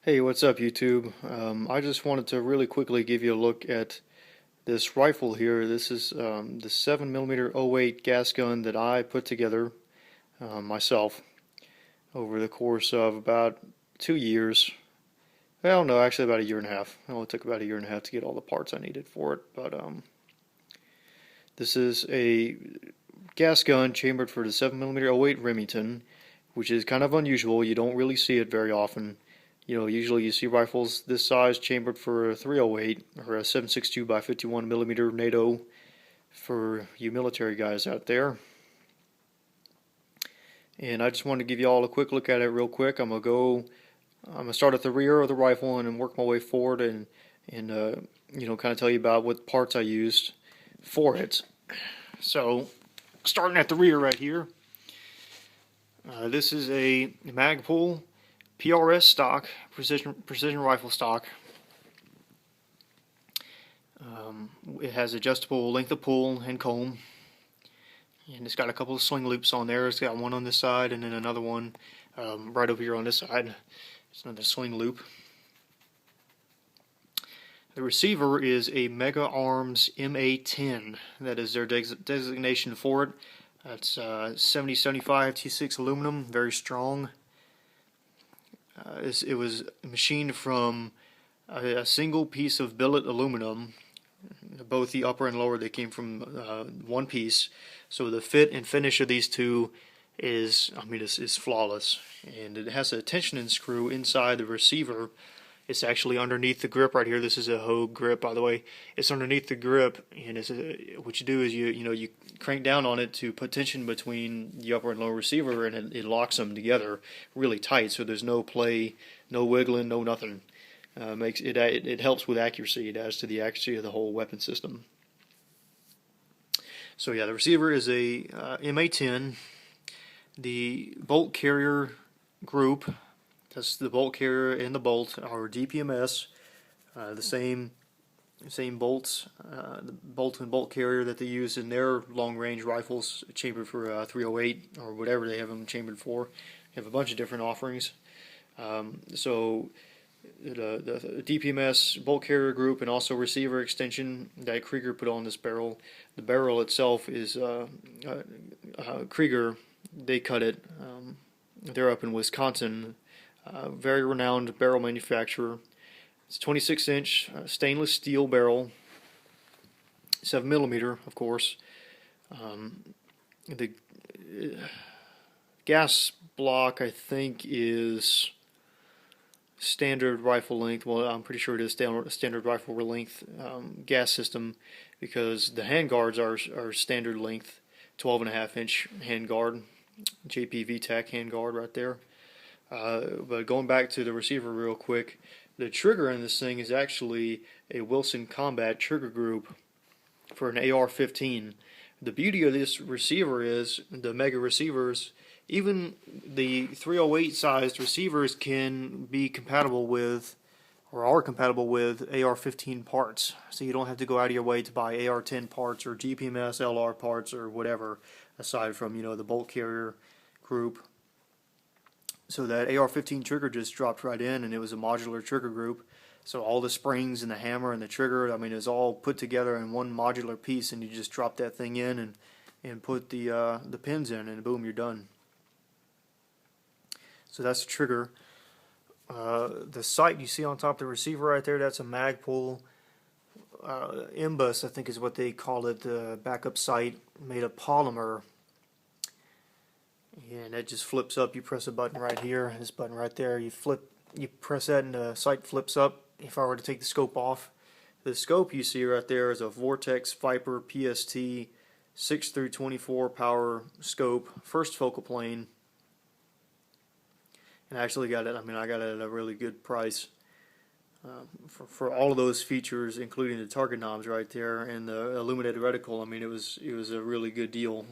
Hey, what's up, YouTube? I just wanted to really quickly give you a look at this rifle here. This is the 7mm-08 gas gun that I put together myself over the course of about 2 years. Well, no, actually about a year and a half. It only took about a year and a half to get all the parts I needed for it. But this is a gas gun chambered for the 7mm-08 Remington, which is kind of unusual. You don't really see it very often. Usually you see rifles this size chambered for a 308 or a 7.62 by 51 millimeter NATO for you military guys out there. And I just wanted to give you all a quick look at it real quick. I'm gonna start at the rear of the rifle and then work my way forward and kind of tell you about what parts I used for it. So, starting at the rear right here, this is a Magpul PRS stock, precision rifle stock. It has adjustable length of pull and comb, and it's got a couple of sling loops on there. It's got one on this side and then another one right over here on this side. It's another sling loop. The receiver is a Mega Arms MA10. That is their designation for it. That's 7075 T6 aluminum, very strong. It was machined from a single piece of billet aluminum. Both the upper and lower, they came from one piece. So the fit and finish of these two is flawless. And it has a tensioning screw inside the receiver. It's actually underneath the grip right here. This is a Hogue grip, by the way. It's underneath the grip, and what you do is you crank down on it to put tension between the upper and lower receiver, and it locks them together really tight. So there's no play, no wiggling, no nothing. It helps with accuracy. It adds to the accuracy of the whole weapon system. So yeah, the receiver is a MA10. The bolt carrier group. That's the bolt carrier and the bolt are DPMS, the same bolts, the bolt and bolt carrier that they use in their long-range rifles, chambered for 308 or whatever they have them chambered for. They have a bunch of different offerings. So the DPMS bolt carrier group and also receiver extension that Krieger put on this barrel. The barrel itself is Krieger. They cut it. They're up in Wisconsin. Very renowned barrel manufacturer. It's 26-inch stainless steel barrel, 7mm, of course. The gas block, I think, is standard rifle length. Well, I'm pretty sure it is standard rifle length gas system, because the handguards are standard length, 12.5-inch handguard, JP VTAC handguard right there. But going back to the receiver real quick, the trigger in this thing is actually a Wilson Combat trigger group for an AR-15. The beauty of this receiver is the mega receivers, even the 308 sized receivers, can be compatible with, or are compatible with, AR-15 parts. So you don't have to go out of your way to buy AR-10 parts or DPMS LR parts or whatever, aside from the bolt carrier group. So that AR-15 trigger just dropped right in, and it was a modular trigger group. So all the springs and the hammer and the trigger, it's all put together in one modular piece, and you just drop that thing in and put the pins in, and boom, you're done. So that's the trigger. The sight you see on top of the receiver right there, that's a Magpul Imbus, I think is what they call it, the backup sight, made of polymer. And that just flips up. You press a button right here, this button right there. You press that, and the sight flips up. If I were to take the scope off, the scope you see right there is a Vortex Viper PST 6/24 power scope, first focal plane. And I actually got it. I got it at a really good price for all of those features, including the target knobs right there and the illuminated reticle. It was a really good deal.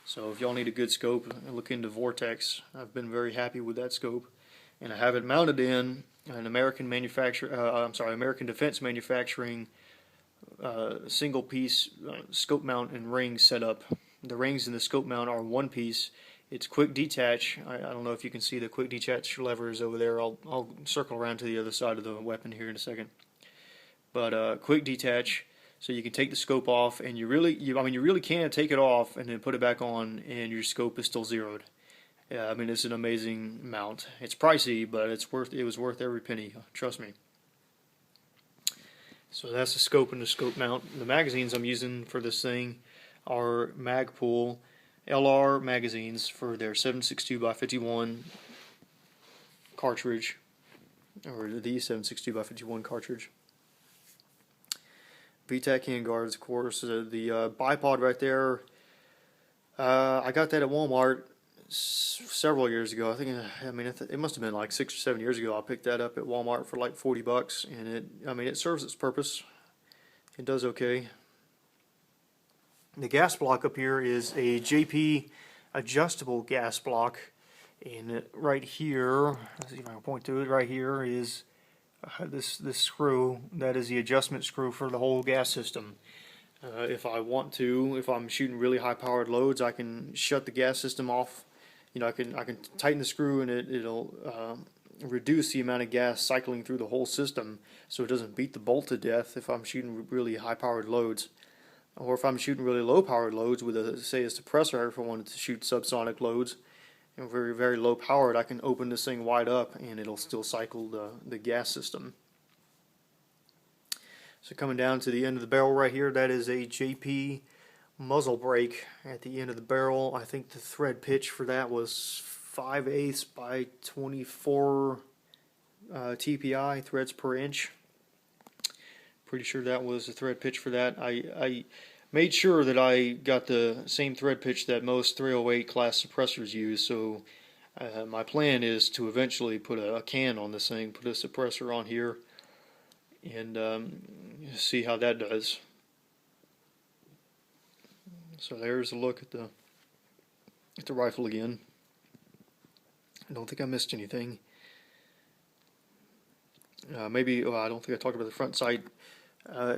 So if y'all need a good scope, look into Vortex. I've been very happy with that scope, and I have it mounted in an American Defense Manufacturing single piece scope mount and ring setup. The rings in the scope mount are one piece, It's quick detach. I don't know if you can see the quick detach levers over there. I'll circle around to the other side of the weapon here in a second. But quick detach, so you can take the scope off, and you really can take it off and then put it back on, and your scope is still zeroed. Yeah, I mean, it's an amazing mount. It's pricey, but it was worth every penny. Trust me. So that's the scope and the scope mount. The magazines I'm using for this thing are Magpul LR magazines for their 7.62x51 cartridge, or the 7.62x51 cartridge. VTAC handguards, of course. The bipod right there, I got that at Walmart several years ago. I mean, it must have been like 6 or 7 years ago. I picked that up at Walmart for like $40, and it serves its purpose. It does okay. The gas block up here is a JP adjustable gas block, and right here, let's see if I can point to it. Right here is this screw. That is the adjustment screw for the whole gas system. If I want to, if I'm shooting really high powered loads, I can shut the gas system off. I can tighten the screw, and it'll reduce the amount of gas cycling through the whole system, so it doesn't beat the bolt to death if I'm shooting really high powered loads. Or if I'm shooting really low powered loads with say a suppressor, if I wanted to shoot subsonic loads, and very, very low powered, I can open this thing wide up and it'll still cycle the gas system. So coming down to the end of the barrel right here, that is a JP muzzle brake at the end of the barrel. I think the thread pitch for that was 5/8 by 24 TPI, threads per inch. Pretty sure that was the thread pitch for that. I made sure that I got the same thread pitch that most 308 class suppressors use, so my plan is to eventually put a can on this thing, put a suppressor on here, and see how that does. So there's a look at the rifle again. I don't think I missed anything. I don't think I talked about the front sight.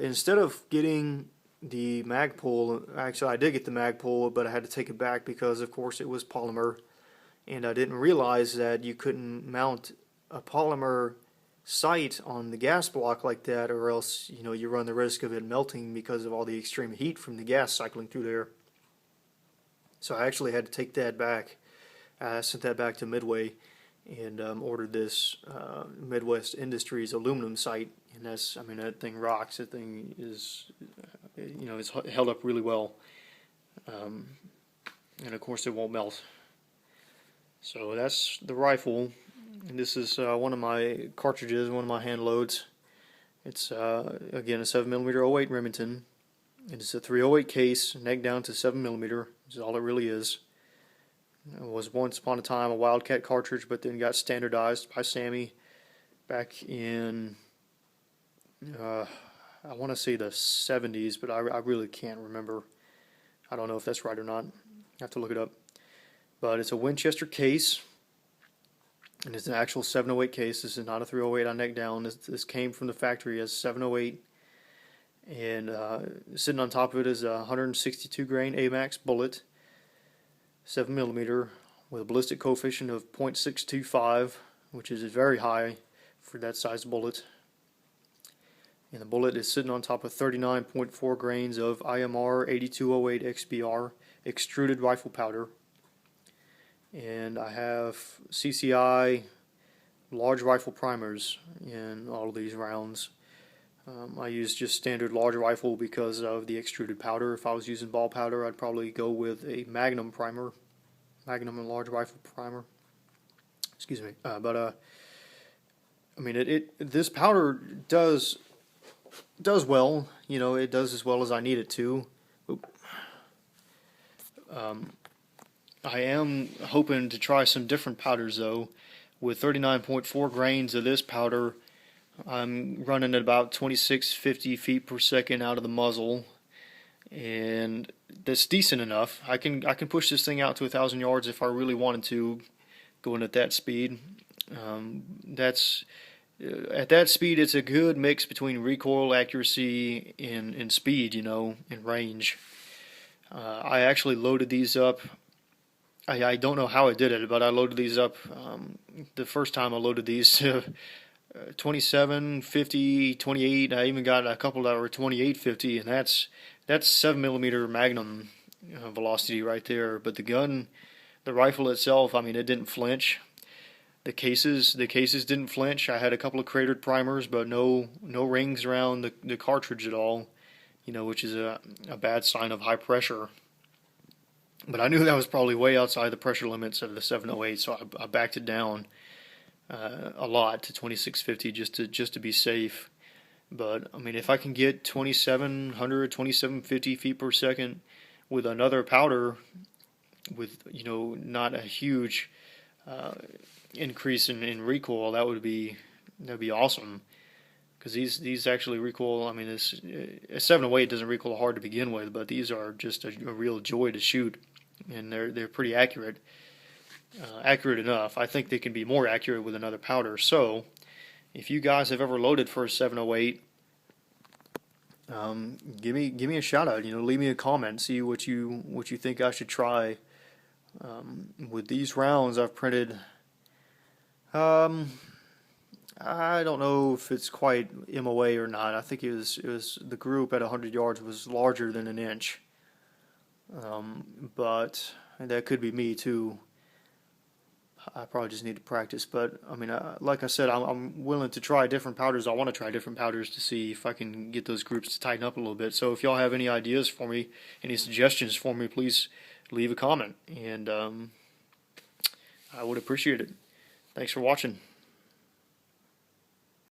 Instead of getting the Magpul, actually I did get the Magpul, but I had to take it back because of course it was polymer, and I didn't realize that you couldn't mount a polymer sight on the gas block like that, or else you run the risk of it melting because of all the extreme heat from the gas cycling through there. So I actually had to take that back. I sent that back to Midway and ordered this Midwest Industries aluminum sight, and that thing rocks. That thing is, it's held up really well, and of course it won't melt. So that's the rifle, and this is one of my cartridges, one of my hand loads. It's again a 7mm-08 Remington. It's a 308 case, neck down to 7mm. Is all it really is. It was once upon a time a Wildcat cartridge, but then got standardized by Sammy back in, I want to say the 70s, but I really can't remember. I don't know if that's right or not. I have to look it up. But it's a Winchester case, and it's an actual 708 case. This is not a 308 on neck down. This came from the factory as 708, and sitting on top of it is a 162 grain AMAX bullet, 7mm, with a ballistic coefficient of 0.625, which is very high for that size bullet. And the bullet is sitting on top of 39.4 grains of IMR 8208 XBR extruded rifle powder. And I have CCI large rifle primers in all of these rounds. I use just standard large rifle because of the extruded powder. If I was using ball powder, I'd probably go with a Magnum primer, Magnum and large rifle primer. Excuse me. This powder does well. It does as well as I need it to. I am hoping to try some different powders though. With 39.4 grains of this powder, I'm running at about 2650 feet per second out of the muzzle, and that's decent enough. I can push this thing out to 1,000 yards if I really wanted to, going at that speed. At that speed, it's a good mix between recoil accuracy and speed, and range. I actually loaded these up. I don't know how I did it, but I loaded these up. The first time I loaded these to 27, 50, 28. I even got a couple that were 2850, and that's 7 millimeter Magnum velocity right there. But the gun, the rifle itself, I mean, it didn't flinch. The cases didn't flinch. I had a couple of cratered primers, but no rings around the cartridge at all. Which is a bad sign of high pressure. But I knew that was probably way outside the pressure limits of the 708, so I backed it down a lot to 2650 just to be safe. But I mean, if I can get 2700, 2750 feet per second with another powder, with not a huge increase in recoil, that'd be awesome. Because these actually recoil. I mean, a 708 doesn't recoil hard to begin with, but these are just a real joy to shoot, and they're pretty accurate. Accurate enough. I think they can be more accurate with another powder. So, if you guys have ever loaded for a 708, give me a shout out. Leave me a comment. See what you think I should try. With these rounds, I've printed. I don't know if it's quite MOA or not. I think it was the group at 100 yards was larger than an inch. But that could be me too. I probably just need to practice. But I mean, like I said, I'm willing to try different powders. I want to try different powders to see if I can get those groups to tighten up a little bit. So if y'all have any ideas for me, any suggestions for me, please leave a comment, and I would appreciate it. Thanks for watching.